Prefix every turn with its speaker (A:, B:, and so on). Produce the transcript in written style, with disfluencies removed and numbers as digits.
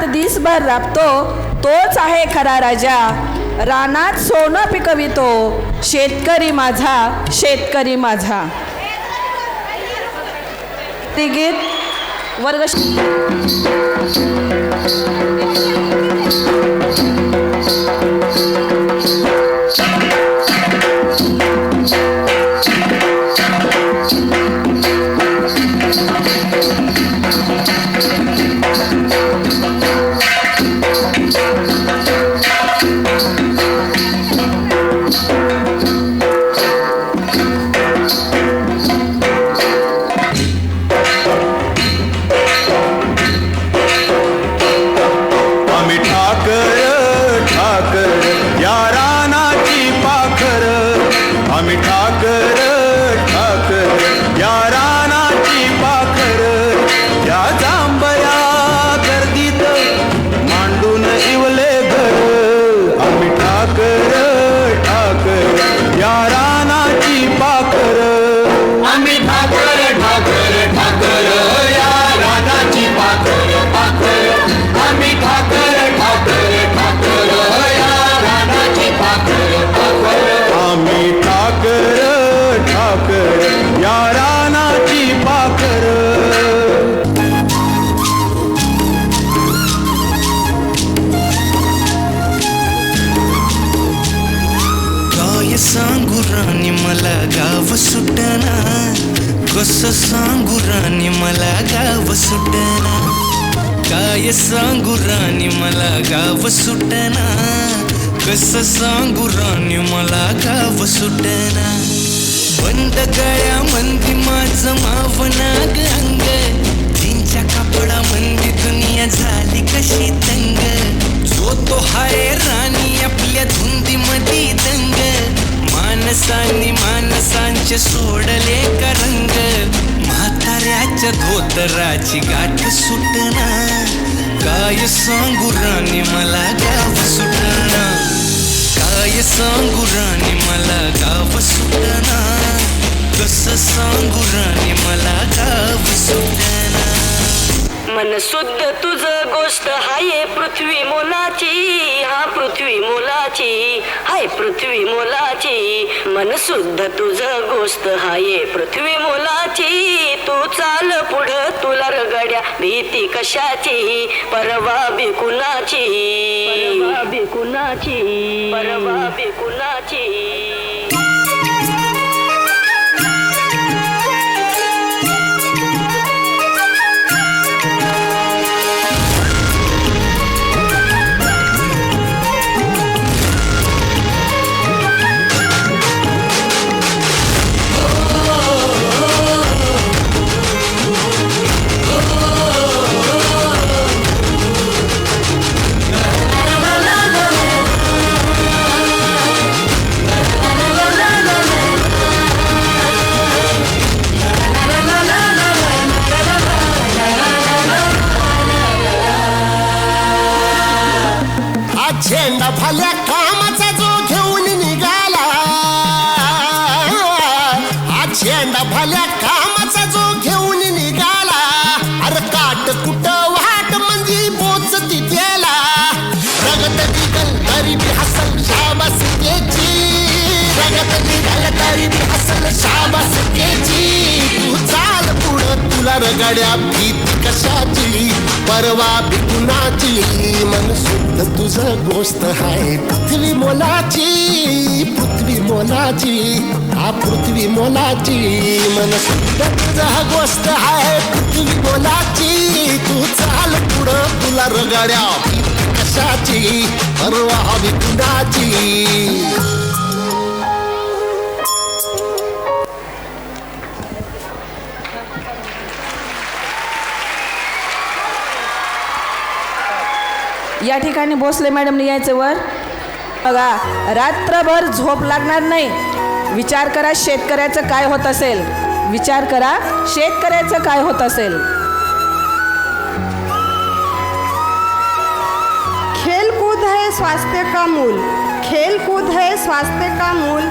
A: रानात दिसभर राबतो तोच आहे खरा राजा. रानात सोनं पिकवितो शेतकरी माझा, शेतकरी माझा. ते गीत वर्ग
B: सांगू राणी मला गाव सुटना, कसं सांगू राणी मला गाव सुटना. काय सांगू राणी मला गाव सुटना, कसं सांगू राणी मला गाव सुटना. बंद गळ्यामंदी माझं मावनाग अंग, जीनच्या कापडामंदी दुनिया झाली कशी तंग. जो तो हाय राणी आपल्या धुंदीमधी दंग, माणसांनी माणसांचे सोडले का रंग. म्हाताऱ्याच्या धोतराची गाठ सुटना, काय सांगू राणी मला गाव सुटना. काय सांगू राणी मला गाव सुटना, कसं सांगू राणी मला गाव सुटना.
C: मन शुद्ध तुझं गोष्ट हाय पृथ्वी मोलाची, हा पृथ्वी मोलाची, हाय पृथ्वी मोलाची. मन शुद्ध तुझं गोष्ट हाय पृथ्वी मोलाची. तू चाल पुढं तुला रगड्या भीती कशाची, परवा बिकुनाची, परवा बिकुनाची, परवा बिकुनाची.
D: झेंडा भल्या कामाचा जो घेऊन निघाला, हा झेंडा भल्या कामाचा जो घेऊन निघाला. अरे काट कुठं वाट म्हणजे पोचती त्याला, रगत निघल तरी बी हसल शाबास घ्यायची, रगत निघल तरी बी हसल शाबास घ्यायची. तू चाल पुढं तुला रगड्या भीती कशाची, परवा बिकुनाची. मन शुद्ध तुझं गोष्ट हाय पृथ्वी मोलाची, पृथ्वी मोलाची, हा पृथ्वी मोलाची. मन शुद्ध तुझं गोष्ट हाय पृथ्वी मोलाची. तू चाल पुढं तुला रगड्या कशाची, परवा बिकुनाची.
A: या ठिकाणी भोसले मॅडमने यायचं वर. बघा, रात्रभर झोप लागणार नाही. विचार करा शेतकऱ्याचं काय होत असेल, विचार करा शेतकऱ्याचं काय होत असेल.
E: खेल कूद है स्वास्थ्य का मूल, खेल कूद है स्वास्थ्य का मूल.